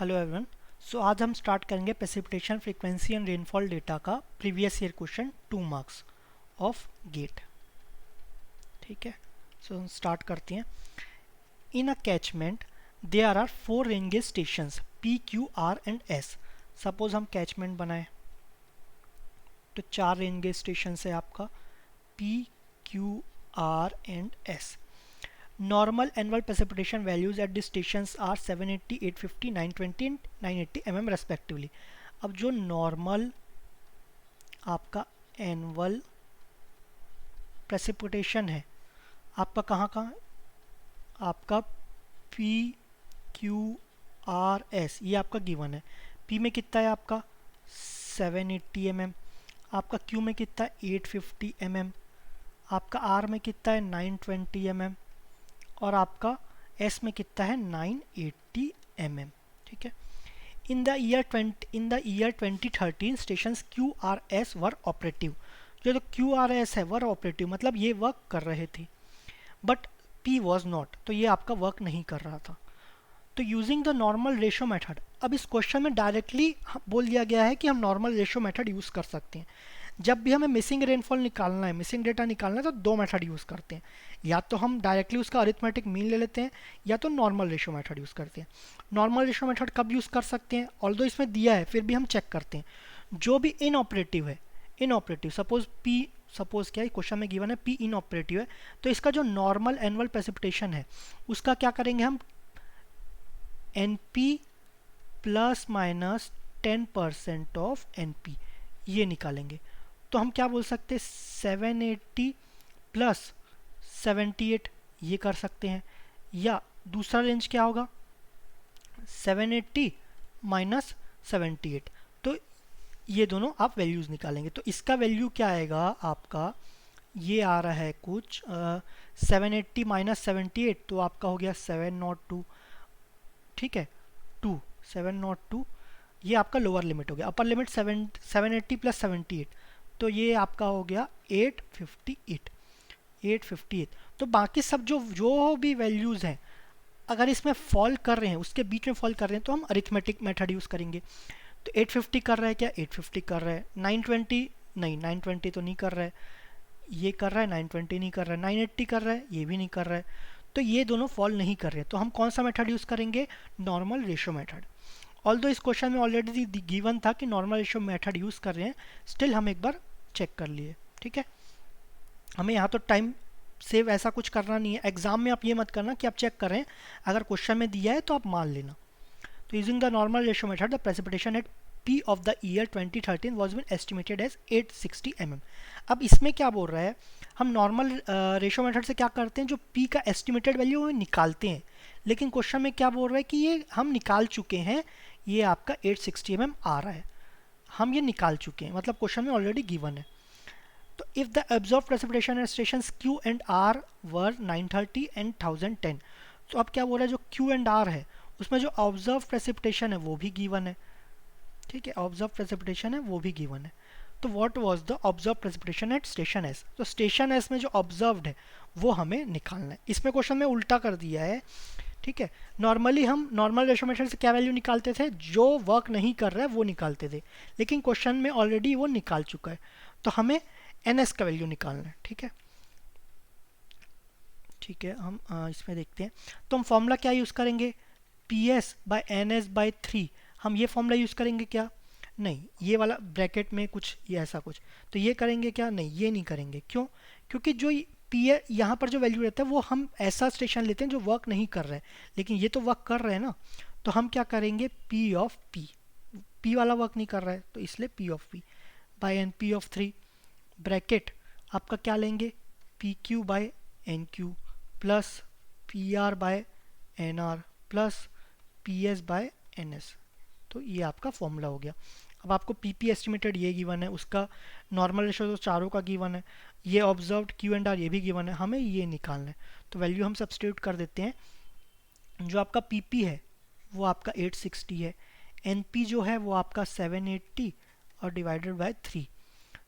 Hello everyone. सो आज हम start करेंगे precipitation frequency and rainfall data का previous year question 2 marks of GATE. ठीक है, सो हम स्टार्ट करते हैं। In a catchment there are 4 rain gauge stations P Q R and S. Suppose हम कैचमेंट बनाए तो 4 रेन गेज स्टेशन है आपका P Q R and S. Normal annual precipitation values at the stations are 780, 850, 920 and 980 mm respectively. अब जो normal आपका annual precipitation है आपका कहाँ कहाँ, आपका पी क्यू आर एस ये आपका गिवन है। पी में कितना है आपका 780 mm, आपका क्यू में कितना है 850 mm, आपका आर में कितना है 920 mm और आपका एस में कितना है 980 mm। ठीक है। In the year 2013 station Q R S were operative. जो क्यू आर एस है वर ऑपरेटिव मतलब ये वर्क कर रहे थे, बट पी वॉज नॉट, तो ये आपका वर्क नहीं कर रहा था। तो using the normal ratio method, अब इस क्वेश्चन में डायरेक्टली बोल दिया गया है कि हम नॉर्मल रेशो मेथड यूज़ कर सकते हैं। जब भी हमें मिसिंग रेनफॉल निकालना है, मिसिंग डेटा निकालना है, तो दो मेथड यूज़ करते हैं। या तो हम डायरेक्टली उसका अरिथमेटिक मीन ले लेते हैं या तो नॉर्मल रेशो मेथड यूज़ करते हैं। नॉर्मल रेशो मेथड कब यूज़ कर सकते हैं, ऑल्दो इसमें दिया है फिर भी हम चेक करते हैं। जो भी इनऑपरेटिव है, इनऑपरेटिव सपोज क्या है क्वेश्चन में गिवन है पी इनऑपरेटिव है, तो इसका जो नॉर्मल एनुअल प्रेसिपिटेशन है उसका क्या करेंगे हम N P plus minus 10% of N P ये निकालेंगे। तो हम क्या बोल सकते हैं 780 प्लस 78 ये कर सकते हैं, या दूसरा रेंज क्या होगा 780 माइनस 78। तो ये दोनों आप वैल्यूज़ निकालेंगे। तो इसका वैल्यू क्या आएगा आपका, ये आ रहा है कुछ 780 माइनस 78 तो आपका हो गया 702। ठीक है, 702 ये आपका लोअर लिमिट हो गया। अपर लिमिट 780 प्लस 78 तो ये आपका हो गया 858। तो बाकी सब जो भी वैल्यूज़ हैं अगर इसमें फॉल कर रहे हैं, उसके बीच में फॉल कर रहे हैं, तो हम अरिथमेटिक मेथड यूज़ करेंगे। तो 850 कर रहा है क्या, 850 कर रहा है। 920 नहीं, 920 तो नहीं कर रहा है, ये कर रहा है। 920 नहीं कर रहा है। 980 कर रहा है, ये भी नहीं कर रहा है। तो ये दोनों फॉल नहीं कर रहे हैं, तो हम कौन सा मेथड यूज़ करेंगे, नॉर्मल रेशो मेथड। ऑल्दो इस क्वेश्चन में ऑलरेडी गिवन था कि नॉर्मल रेशो मेथड यूज़ कर रहे हैं, स्टिल हम एक बार चेक कर लिए। ठीक है, हमें यहाँ तो टाइम सेव ऐसा कुछ करना नहीं है। एग्जाम में आप ये मत करना कि आप चेक कर रहे हैं, अगर क्वेश्चन में दिया है तो आप मान लेना। तो using the normal ratio method the precipitation at P of the year 2013 was been estimated as 860 mm। अब इसमें क्या बोल रहा है, हम नॉर्मल रेशो मेथड से क्या करते हैं, जो P का एस्टिमेटेड वैल्यू है निकालते हैं, लेकिन क्वेश्चन में क्या बोल रहा है कि ये हम निकाल चुके हैं, ये आपका 860 mm आ रहा है, हम ये निकाल चुके हैं, मतलब क्वेश्चन में ऑलरेडी गिवन है। तो if the absorb precipitation at station Q and R were 930 and 1010, तो अब क्या बोल रहा है, जो Q एंड R है उसमें जो ऑब्जर्व प्रेसिपिटेशन है वो भी गिवन है। ठीक है, ऑब्जर्व प्रेसिपिटेशन है वो भी गिवन है। तो what was the observe precipitation at station S, तो स्टेशन एस में जो ऑब्जर्व्ड है वो हमें निकालना है। इसमें क्वेश्चन में उल्टा कर दिया है। ठीक है, नॉर्मली हम नॉर्मल रेशो मेथड से क्या वैल्यू निकालते थे, जो वर्क नहीं कर रहा है वो निकालते थे, लेकिन क्वेश्चन में ऑलरेडी वो निकाल चुका है, तो हमें एन एस का वैल्यू निकालना है। ठीक है, ठीक है, हम इसमें देखते हैं। तो हम फॉर्मूला क्या यूज़ करेंगे, P S by N S by 3, हम ये फॉर्मूला यूज़ करेंगे क्या, नहीं ये वाला ब्रैकेट में कुछ ये ऐसा कुछ, तो ये करेंगे क्या, नहीं ये नहीं करेंगे। क्यों, क्योंकि जो पी यहाँ पर जो वैल्यू रहता है वो हम ऐसा स्टेशन लेते हैं जो वर्क नहीं कर रहा है, लेकिन ये तो वर्क कर रहे हैं ना, तो हम क्या करेंगे पी ऑफ पी वाला वर्क नहीं कर रहा है तो इसलिए P of P by N P of 3 bracket आपका क्या लेंगे, P Q by N Q plus P R by N R plus P S by N S. तो ये आपका फॉर्मूला हो गया। अब आपको पीपी एस्टिमेटेड ये गिवन है, उसका नॉर्मल रेशो तो चारों का गिवन है, ये ऑब्जर्व्ड क्यू एंड आर ये भी गिवन है, हमें ये निकालना है। तो वैल्यू हम सब्स्टिट्यूट कर देते हैं। जो आपका पीपी है वो आपका 860 है, एनपी जो है वो आपका 780 और डिवाइडेड बाय 3।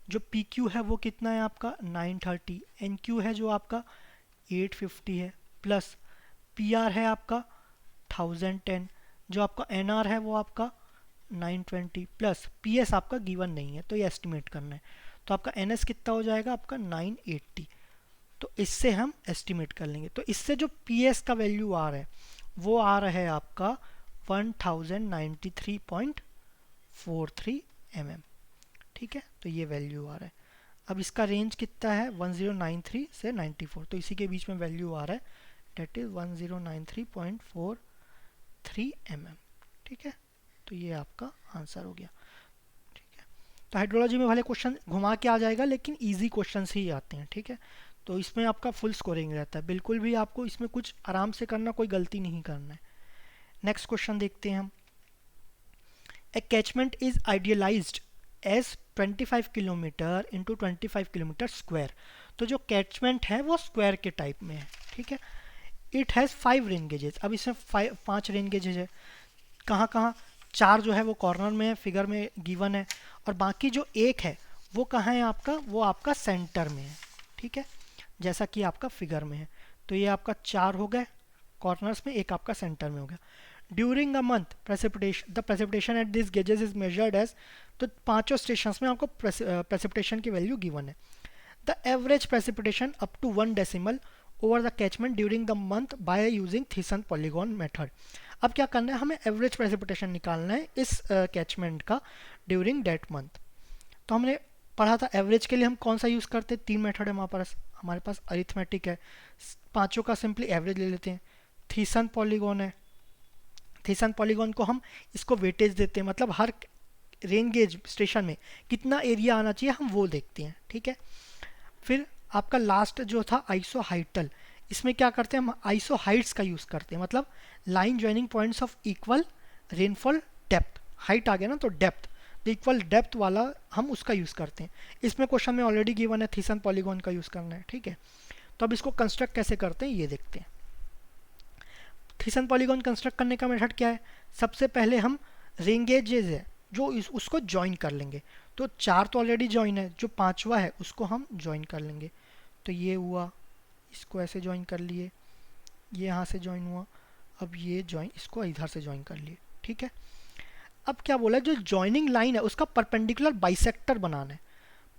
जो पी क्यू है वो कितना है आपका 930, एन क्यू है जो आपका 850 है, प्लस पी आर है आपका 1010, जो आपका NR है वो आपका 920 प्लस PS आपका गिवन नहीं है, तो ये एस्टिमेट करना है। तो आपका NS कितना हो जाएगा आपका 980। तो इससे हम एस्टिमेट कर लेंगे। तो इससे जो PS का वैल्यू आ रहा है वो आ रहा है आपका 1093.43 mm। ठीक है, तो ये वैल्यू आ रहा है। अब इसका रेंज कितना है 1093 से 94, तो इसी के बीच में वैल्यू आ रहा है, डेट इज 1093.43 mm। ठीक है, तो ये आपका आंसर हो गया। ठीक है, तो हाइड्रोलॉजी में भले क्वेश्चन घुमा के आ जाएगा लेकिन इजी क्वेश्चंस ही आते हैं। ठीक है, तो इसमें आपका फुल स्कोरिंग रहता है, बिल्कुल भी आपको इसमें कुछ आराम से करना, कोई गलती नहीं करना है। नेक्स्ट क्वेश्चन देखते हैं हम। A catchment is idealised as 25 kilometre into 25 kilometre square. तो जो कैचमेंट है वो स्क्वायर के टाइप में है। ठीक है, इट हैज़ 5 रेन गेजेस। अब इसमें 5 रेन गेजेस है। कहाँ कहाँ? 4 जो है वो कॉर्नर में है, फिगर में गिवन है, और बाकी जो एक है वो कहाँ है आपका? वो आपका सेंटर में है। ठीक है, जैसा कि आपका फिगर में है। तो ये आपका 4 हो गए कॉर्नर्स में, एक आपका सेंटर में हो गया। During a month precipitation, the precipitation at this gauges is measured as, तो पांचों स्टेशंस में आपको प्रेसिपिटेशन की वैल्यू गिवन है। The average precipitation up to 1 decimal over the catchment during the month by using Thiessen polygon method. अब क्या करना है, हमें एवरेज प्रेसिपिटेशन निकालना है इस कैचमेंट का ड्यूरिंग डेट मंथ। तो हमने पढ़ा था एवरेज के लिए हम कौन सा यूज़ करते हैं, 3 मेथड है हमारे पास अरिथमेटिक है, पांचों का सिंपली एवरेज ले लेते हैं। थीसन पॉलीगॉन है, थीसन पॉलीगॉन को हम इसको वेटेज देते हैं, मतलब हर रेन गेज स्टेशन में कितना एरिया आना चाहिए हम वो देखते हैं। ठीक है, फिर आपका लास्ट जो था आइसो हाइटल, इसमें क्या करते हैं हम आइसो हाइट्स का यूज़ करते हैं, मतलब line joining points of equal rainfall depth. Height आ गया ना, तो डेप्थ, तो इक्वल डेप्थ वाला हम उसका यूज़ करते हैं। इसमें क्वेश्चन में ऑलरेडी गिवन है थीसन पॉलीगॉन का यूज़ करना है। ठीक है, तो अब इसको कंस्ट्रक्ट कैसे करते हैं ये देखते हैं। थीसन पॉलीगॉन कंस्ट्रक्ट करने का मेथड क्या है? सबसे पहले हम रेंगेजेस है जो उसको ज्वाइन कर लेंगे। तो 4 तो ऑलरेडी ज्वाइन है, जो 5वां है उसको हम ज्वाइन कर लेंगे। तो ये हुआ, इसको ऐसे ज्वाइन कर लिए, ये यहाँ से ज्वाइन हुआ, अब ये ज्वाइन, इसको इधर से ज्वाइन कर लिए। ठीक है, अब क्या बोला, जो ज्वाइनिंग लाइन है उसका परपेंडिकुलर बाइसेक्टर बनाना है।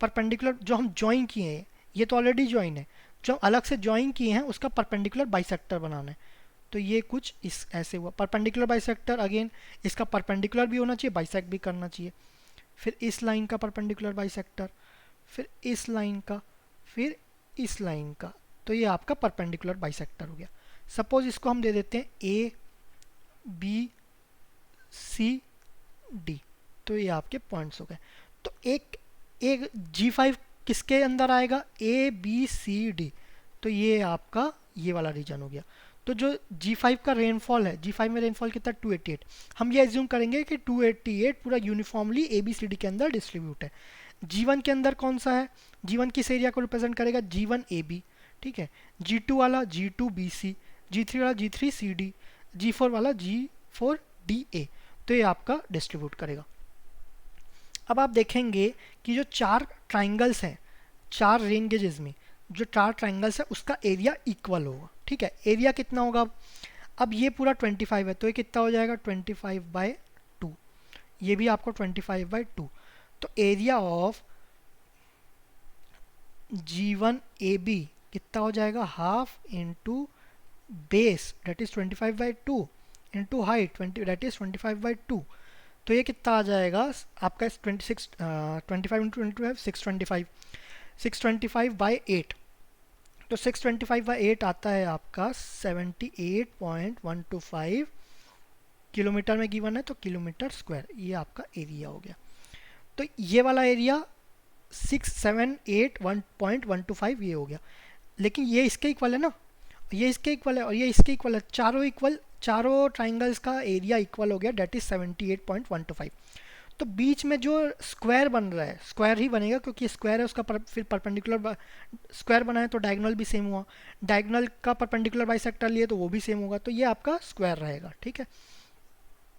परपेंडिकुलर जो हम ज्वाइन किए हैं, ये तो ऑलरेडी ज्वाइन है, जो अलग से ज्वाइन किए हैं उसका परपेंडिकुलर बाइसेक्टर बनाना है। तो ये कुछ इस ऐसे हुआ परपेंडिकुलर बाइसेक्टर। अगेन इसका परपेंडिकुलर भी होना चाहिए, बाइसेक्ट भी करना चाहिए। फिर इस लाइन का परपेंडिकुलर बाइसेक्टर, फिर इस लाइन का, फिर इस लाइन का। तो ये आपका परपेंडिकुलर बाइसेक्टर हो गया। सपोज इसको हम दे देते हैं ए बी सी डी, तो ये आपके पॉइंट्स हो गए। तो एक G5 किसके अंदर आएगा? ए बी सी डी, तो ये आपका ये वाला रीजन हो गया। तो जो G5 का रेनफॉल है, G5 में रेनफॉल कितना 288, हम ये एज्यूम करेंगे कि 288 पूरा यूनिफॉर्मली ABCD के अंदर डिस्ट्रीब्यूट है। G1 के अंदर कौन सा है? G1 किस एरिया को रिप्रेजेंट करेगा? G1 AB। ठीक है, G2 वाला G2 BC, G3 वाला G3 CD, G4 वाला G4 DA। तो ये आपका डिस्ट्रीब्यूट करेगा। अब आप देखेंगे कि जो 4 ट्राइंगल्स हैं, 4 रेन गेजेस में जो 4 ट्राइंगल्स है उसका एरिया इक्वल होगा। ठीक है, एरिया कितना होगा? अब ये पूरा 25 है, तो ये कितना हो जाएगा 25/2, ये भी आपको 25/2। तो एरिया ऑफ G1 AB कितना हो जाएगा? Half into base that is 25/2 into height 20 that is 25/2। तो ये कितना आ जाएगा आपका 25 इंटू 25 625, 625/8। तो 625/8 आता है आपका 78.125 किलोमीटर में गिवन है, तो किलोमीटर स्क्वायर, ये आपका एरिया हो गया। तो ये वाला एरिया 678.125 ये हो गया, लेकिन ये इसके इक्वल है ना, ये इसके इक्वल है और ये इसके इक्वल है, चारों इक्वल, चारों ट्राइंगल्स का एरिया इक्वल हो गया, डेट इज 78.125। तो बीच में जो स्क्वायर बन रहा है, स्क्वायर ही बनेगा क्योंकि स्क्वायर है, उसका फिर परपेंडिकुलर स्क्वायर बना है तो डायगोनल भी सेम हुआ, डायगोनल का परपेंडिकुलर बाइसेक्टर लिए तो वो भी सेम होगा, तो ये आपका स्क्वायर रहेगा। ठीक है,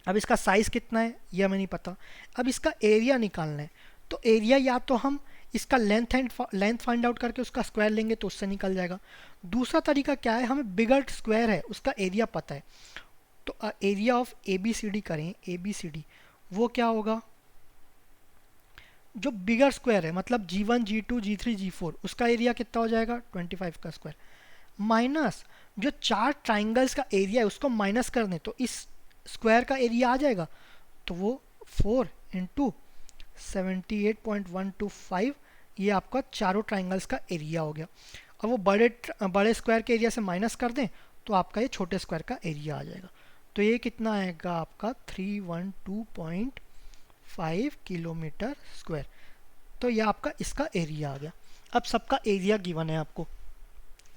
अब इसका साइज़ कितना है ये हमें नहीं पता, अब इसका एरिया निकालना है। तो एरिया या तो हम इसका लेंथ फाइंड आउट करके उसका स्क्वायर लेंगे तो उससे निकल जाएगा। दूसरा तरीका क्या है, हमें बिगर स्क्वायर है उसका एरिया पता है, तो area of A B C D करें, ए बी सी डी, वो क्या होगा, जो बिगर स्क्वायर है मतलब G1 G2 G3 G4 उसका एरिया कितना हो जाएगा 25 का स्क्वायर, माइनस जो चार ट्राइंगल्स का एरिया है उसको माइनस कर दें तो इस स्क्वायर का एरिया आ जाएगा, तो वो 4 इंटू 78.125 ये आपका चारों ट्राइंगल्स का एरिया हो गया। अब वो बड़े स्क्वायर के एरिया से माइनस कर दें तो आपका ये छोटे स्क्वायर का एरिया आ जाएगा। तो ये कितना आएगा आपका 312.5 किलोमीटर स्क्वायर। तो ये आपका इसका एरिया आ गया। अब सबका एरिया गिवन है आपको,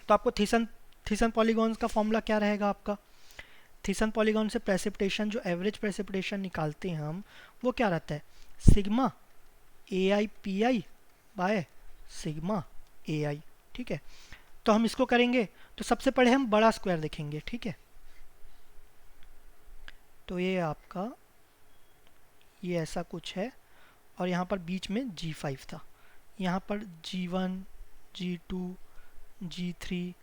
तो आपको थीसन पॉलीगॉन्स का फॉर्मूला क्या रहेगा आपका, थीसन पॉलीगॉन से प्रेसिपिटेशन जो एवरेज प्रेसिपिटेशन निकालते हैं हम, वो क्या रहता है sigma A I P I by sigma A I. ठीक है, तो हम इसको करेंगे तो सबसे पहले हम बड़ा स्क्वायर देखेंगे। ठीक है, तो ये आपका ये ऐसा कुछ है और यहाँ पर बीच में G5 था, यहाँ पर G1 G2 G3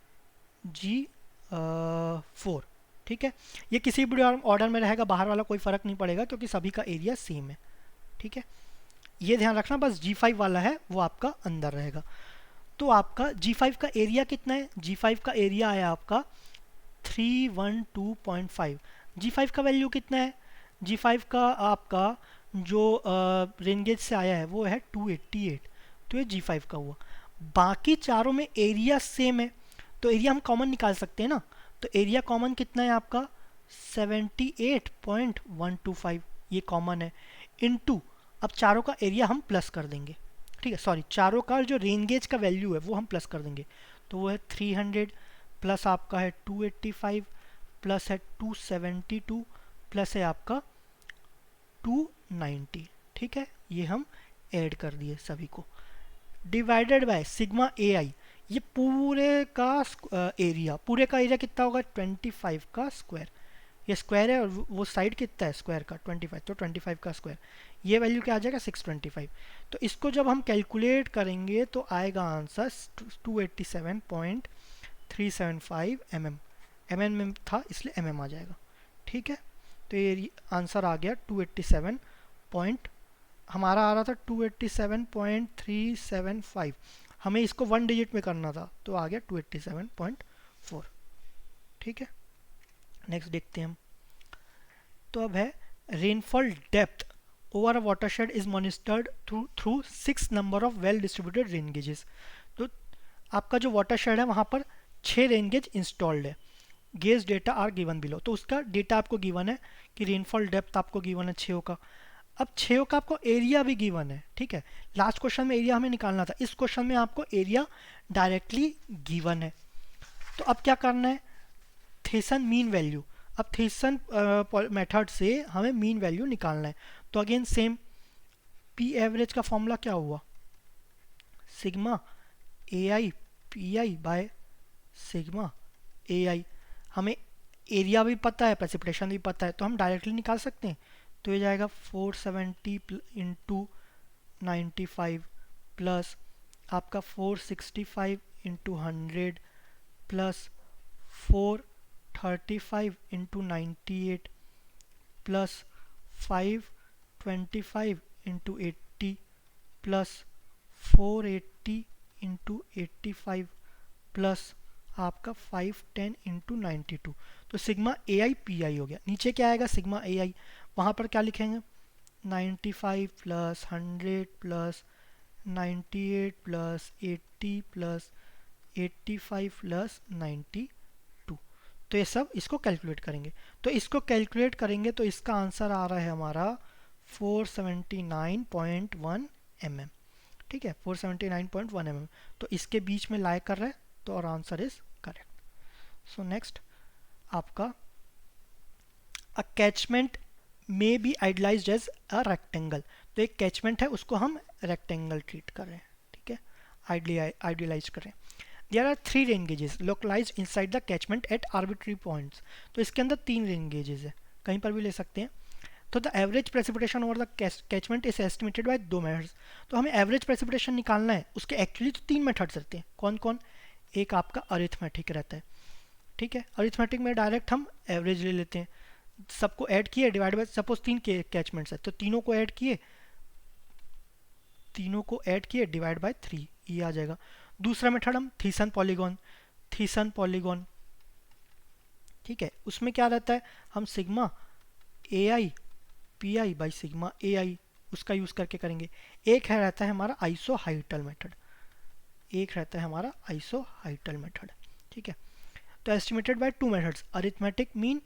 G4। ठीक है, ये किसी भी ऑर्डर में रहेगा, बाहर वाला कोई फ़र्क नहीं पड़ेगा क्योंकि सभी का एरिया सेम है। ठीक है, ये ध्यान रखना, बस G5 वाला है वो आपका अंदर रहेगा। तो आपका G5 का एरिया कितना है, G5 का एरिया है आपका 312.5। G5 का वैल्यू कितना है, G5 का आपका जो रेनगेज से आया है वो है 288, तो ये G5 का हुआ। बाकी चारों में एरिया सेम है तो एरिया हम कॉमन निकाल सकते हैं ना, तो एरिया कॉमन कितना है आपका 78.125, ये कॉमन है, इनटू अब चारों का एरिया हम प्लस कर देंगे। ठीक है, सॉरी, चारों का जो रेनगेज का वैल्यू है वो हम प्लस कर देंगे, तो वो है 300 प्लस आपका है 285 प्लस है 272 प्लस है आपका 290। ठीक है, ये हम ऐड कर दिए सभी को, डिवाइडेड बाय सिग्मा ए आई, ये पूरे का एरिया, पूरे का एरिया कितना होगा 25 का स्क्वायर, ये स्क्वायर है और वो साइड कितना है स्क्वायर का 25, तो 25 का स्क्वायर, ये वैल्यू क्या आ जाएगा 625। तो इसको जब हम कैलकुलेट करेंगे तो आएगा आंसर 287.375 mm, mm में था इसलिए mm आ जाएगा। ठीक है, तो ये आंसर आ गया 287 पॉइंट, हमारा आ रहा था 287.375, हमें इसको 1 डिजिट में करना था तो आ गया 287.4। ठीक है, नेक्स्ट देखते हैं हम। तो अब है rainfall depth over a watershed is monitored through 6 number of well distributed rain gauges. तो आपका जो वाटरशेड है वहाँ पर 6 रेन गेज इंस्टॉल्ड है, gauge data are given below, तो उसका डेटा आपको गिवन है कि रेनफॉल डेप्थ आपको गिवन है 6 का। अब 6 का आपको एरिया भी गिवन है। ठीक है, लास्ट क्वेश्चन में एरिया हमें निकालना था, इस क्वेश्चन में आपको एरिया डायरेक्टली गिवन है। तो अब क्या करना है, थेसन मीन वैल्यू, अब थेसन मेथड से हमें मीन वैल्यू निकालना है। तो अगेन सेम, पी एवरेज का फॉर्मूला क्या हुआ sigma A I P I by sigma A I, हमें एरिया भी पता है प्रेसिपिटेशन भी पता है तो हम डायरेक्टली निकाल सकते हैं। तो ये जाएगा 470 इंटू 95 प्लस आपका 465 into 100 plus 435 into 98 plus 525 into 80 plus 480 into 85 plus आपका 510 इंटू 92। तो सिग्मा ए आई पी आई हो गया। नीचे क्या आएगा सिग्मा ए आई, वहाँ पर क्या लिखेंगे 95 plus 100 plus 98 plus 80 plus 85 plus 92। तो ये सब इसको कैलकुलेट करेंगे, तो इसको कैलकुलेट करेंगे तो इसका आंसर आ रहा है हमारा 479.1 mm। ठीक है, 479.1 mm, तो इसके बीच में लाई कर रहा है तो और answer is correct. So next आपका a catchment may be idealised as a rectangle, तो एक कैचमेंट है उसको हम रेक्टेंगल ट्रीट कर रहे हैं। ठीक है, आइडियलाइज कर रहे हैं। There are 3 rain gauges localised inside the catchment at arbitrary points, तो इसके अंदर 3 रेन गेजेस है, कहीं पर भी ले सकते हैं। तो the average precipitation over the catchment is estimated by 2 methods, तो हमें एवरेज प्रेसिपिटेशन निकालना है, उसके एक्चुअली तो 3 मेथड्स रहते हैं। कौन कौन, एक आपका अरिथमेटिक रहता है। ठीक है, अरिथमेटिक में डायरेक्ट हम एवरेज ले लेते हैं, सबको ऐड किए डिवाइड बाय, सपोज 3 के कैचमेंट्स है तो तीनों को ऐड किए, डिवाइड बाय 3, ये आ जाएगा। दूसरा मेथड हम थीसन पॉलीगॉन, ठीक है, उसमें क्या रहता है, हम sigma A I P I by sigma A I उसका यूज़ करके करेंगे। एक है रहता है हमारा आइसोहाइटल मेथड, ठीक है। तो estimated by two methods, arithmetic mean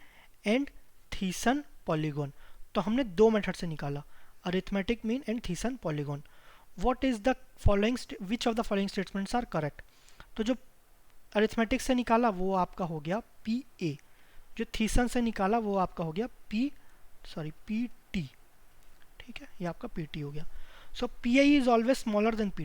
and Thiessen polygon. तो हमने दो मेथड से निकाला, arithmetic mean and Thiessen polygon. What is the following, which of the following statements are correct. तो जो अरिथमेटिक से निकाला वो आपका हो गया पी ए, जो थीसन से निकाला वो आपका हो गया पी टी, ठीक है, ये आपका पी टी हो गया। So P I is always smaller than P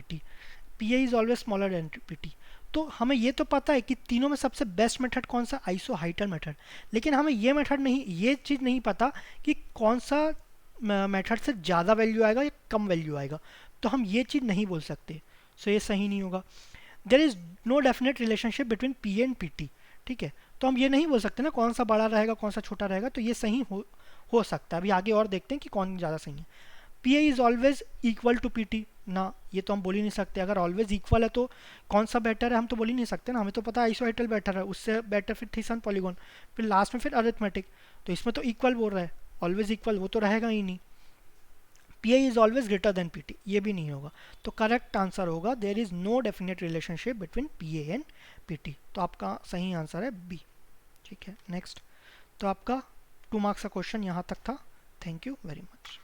T, तो हमें ये तो पता है कि तीनों में सबसे बेस्ट मेथड कौन सा, आइसोहाइटल मेथड। लेकिन हमें ये चीज़ नहीं पता कि कौन सा मेथड से ज़्यादा वैल्यू आएगा या कम वैल्यू आएगा, तो हम ये चीज़ नहीं बोल सकते। सो ये सही नहीं होगा। There is no definite relationship between P and P T, ठीक है, तो हम ये नहीं बोल सकते ना कौन सा बड़ा रहेगा कौन सा छोटा रहेगा, तो ये सही हो सकता है। अभी आगे और देखते हैं कि कौन ज़्यादा सही है। P I is always equal to P T ना, ये तो हम बोल ही नहीं सकते। अगर ऑलवेज इक्वल है तो कौन सा बेटर है हम तो बोल ही नहीं सकते ना, हमें तो पता है आइसोहाइटल बेटर है, उससे बेटर फिर थीसन पॉलीगॉन, फिर लास्ट में फिर अरिथमेटिक। तो इसमें तो इक्वल बोल रहा है, ऑलवेज इक्वल वो तो रहेगा ही नहीं। P I is always greater than P T, ये भी नहीं होगा। तो करेक्ट आंसर होगा there is no definite relationship between P A and P T, तो आपका सही आंसर है बी, ठीक है। नेक्स्ट, तो आपका 2 मार्क्स का क्वेश्चन यहाँ तक था। Thank you very much.